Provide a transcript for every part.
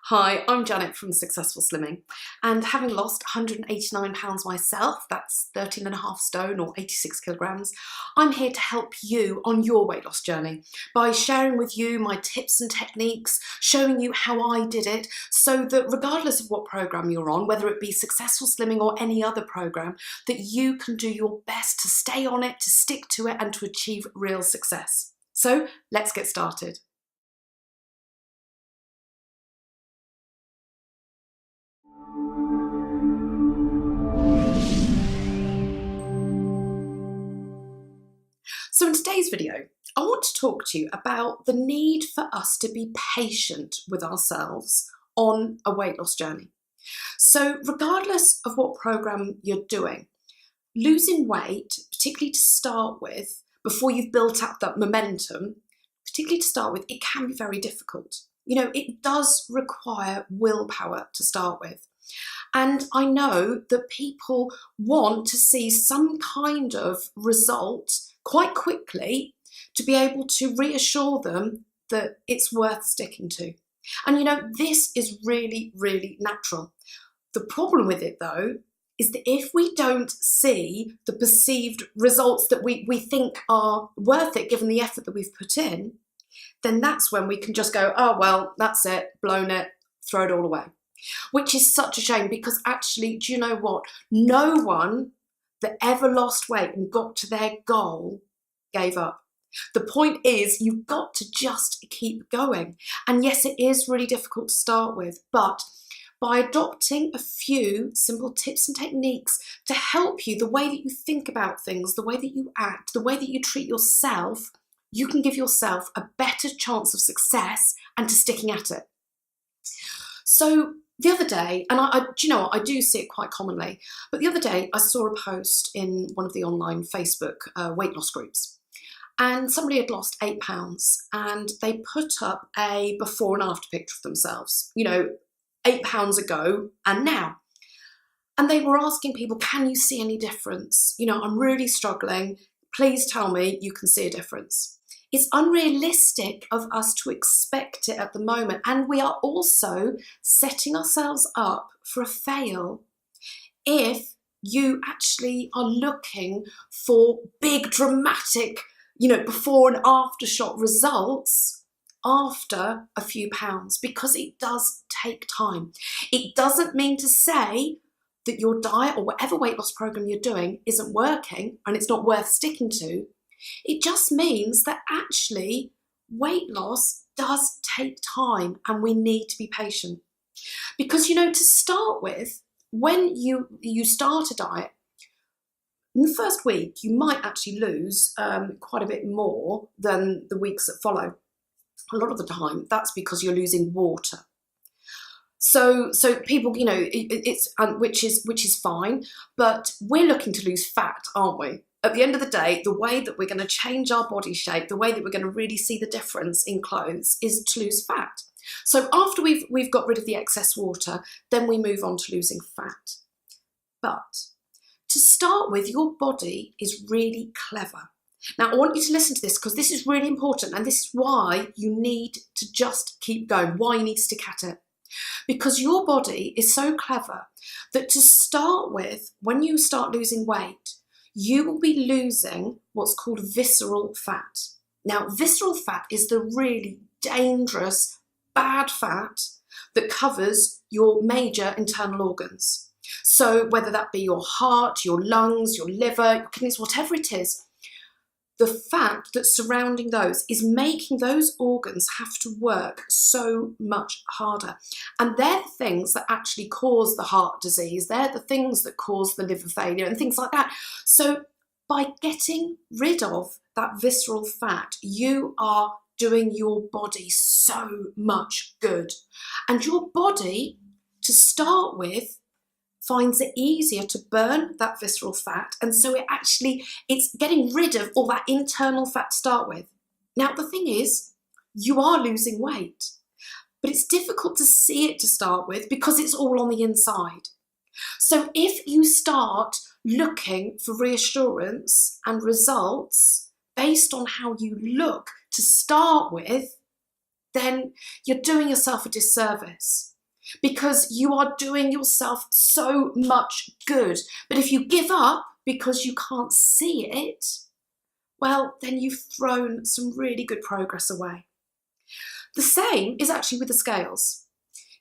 Hi, I'm Janet from Successful Slimming, and having lost 189 pounds myself, that's 13.5 stone or 86 kilograms, I'm here to help you on your weight loss journey by sharing with you my tips and techniques, showing you how I did it, so that regardless of what program you're on, whether it be Successful Slimming or any other program, that you can do your best to stay on it, to stick to it, and to achieve real success. So let's get started. So in today's video, I want to talk to you about the need for us to be patient with ourselves on a weight loss journey. So regardless of what program you're doing, losing weight, particularly to start with, before you've built up that momentum, particularly to start with, it can be very difficult. It does require willpower to start with. And I know that people want to see some kind of result quite quickly to be able to reassure them that it's worth sticking to. And this is really, really natural. The problem with it, though, is that if we don't see the perceived results that we think are worth it, given the effort that we've put in, then that's when we can just go, oh, well, that's it, blown it, throw it all away. Which is such a shame, because actually, do you know what? No one that ever lost weight and got to their goal gave up. The point is, you've got to just keep going. And yes, it is really difficult to start with, but by adopting a few simple tips and techniques to help you, the way that you think about things, the way that you act, the way that you treat yourself, you can give yourself a better chance of success and to sticking at it. So the other day, and do you know what, I do see it quite commonly, but the other day I saw a post in one of the online Facebook weight loss groups, and somebody had lost 8 pounds, and they put up a before and after picture of themselves, 8 pounds ago and now. And they were asking people, can you see any difference? I'm really struggling. Please tell me you can see a difference. It's unrealistic of us to expect it at the moment. And we are also setting ourselves up for a fail if you actually are looking for big, dramatic, before and after shot results after a few pounds, because it does take time. It doesn't mean to say that your diet or whatever weight loss program you're doing isn't working and it's not worth sticking to. It just means that actually weight loss does take time, and we need to be patient. Because, to start with, when you start a diet, in the first week, you might actually lose quite a bit more than the weeks that follow. A lot of the time, that's because you're losing water. So people, it's which is fine, but we're looking to lose fat, aren't we? At the end of the day, the way that we're going to change our body shape, the way that we're going to really see the difference in clothes is to lose fat. So after we've got rid of the excess water, then we move on to losing fat. But to start with, your body is really clever. Now, I want you to listen to this, because this is really important, and this is why you need to just keep going, why you need to stick at it. Because your body is so clever that to start with, when you start losing weight, you will be losing what's called visceral fat. Now, visceral fat is the really dangerous, bad fat that covers your major internal organs. So whether that be your heart, your lungs, your liver, your kidneys, whatever it is, the fat that's surrounding those is making those organs have to work so much harder. And they're the things that actually cause the heart disease. They're the things that cause the liver failure and things like that. So by getting rid of that visceral fat, you are doing your body so much good. And your body, to start with, finds it easier to burn that visceral fat, and so it's getting rid of all that internal fat to start with. Now, the thing is, you are losing weight, but it's difficult to see it to start with because it's all on the inside. So if you start looking for reassurance and results based on how you look to start with, then you're doing yourself a disservice. because you are doing yourself so much good. But if you give up because you can't see it, well, then you've thrown some really good progress away. The same is actually with the scales.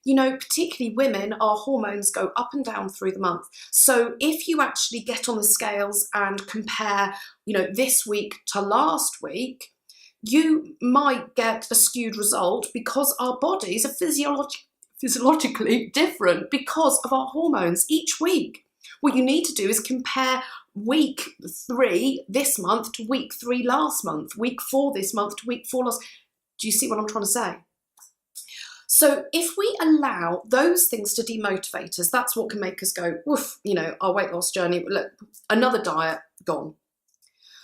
You know, particularly women, our hormones go up and down through the month. So if you actually get on the scales and compare, this week to last week, you might get a skewed result because our bodies are physiologically different because of our hormones each week. What you need to do is compare week 3 this month to week 3 last month, week 4 this month to week 4 last. Do you see what I'm trying to say? So if we allow those things to demotivate us, that's what can make us go, woof, our weight loss journey, look, another diet, gone.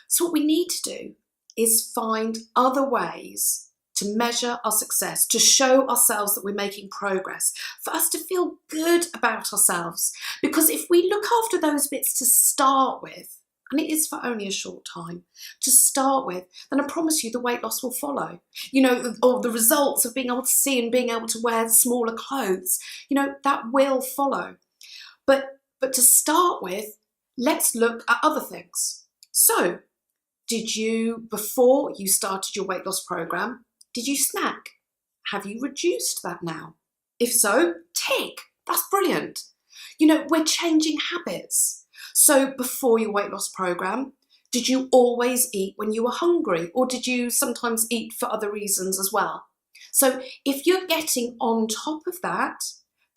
So what we need to do is find other ways to measure our success, to show ourselves that we're making progress, for us to feel good about ourselves. Because if we look after those bits to start with, and it is for only a short time, to start with, then I promise you the weight loss will follow. Or the results of being able to see and being able to wear smaller clothes, that will follow. But to start with, let's look at other things. So, did you, before you started your weight loss program, did you snack? Have you reduced that now? If so, tick, that's brilliant. We're changing habits. So before your weight loss program, did you always eat when you were hungry, or did you sometimes eat for other reasons as well? So if you're getting on top of that,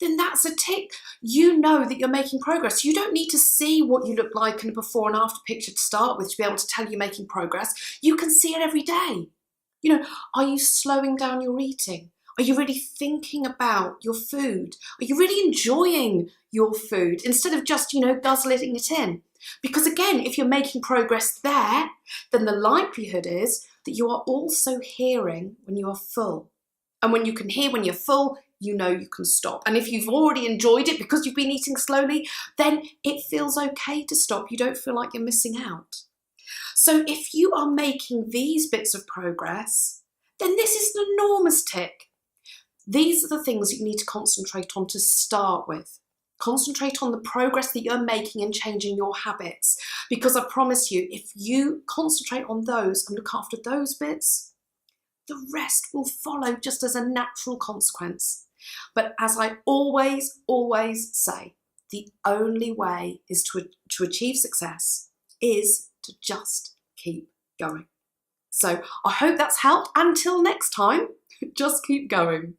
then that's a tick. You know that you're making progress. You don't need to see what you look like in a before and after picture to start with to be able to tell you're making progress. You can see it every day. Are you slowing down your eating? Are you really thinking about your food? Are you really enjoying your food instead of just, guzzling it in? Because again, if you're making progress there, then the likelihood is that you are also hearing when you are full. And when you can hear when you're full, you can stop. And if you've already enjoyed it because you've been eating slowly, then it feels okay to stop. You don't feel like you're missing out. So if you are making these bits of progress, then this is an enormous tick. These are the things you need to concentrate on to start with. Concentrate on the progress that you're making and changing your habits. Because I promise you, if you concentrate on those and look after those bits, the rest will follow just as a natural consequence. But as I always say, the only way is to achieve success is to just keep going. So I hope that's helped. Until next time, just keep going.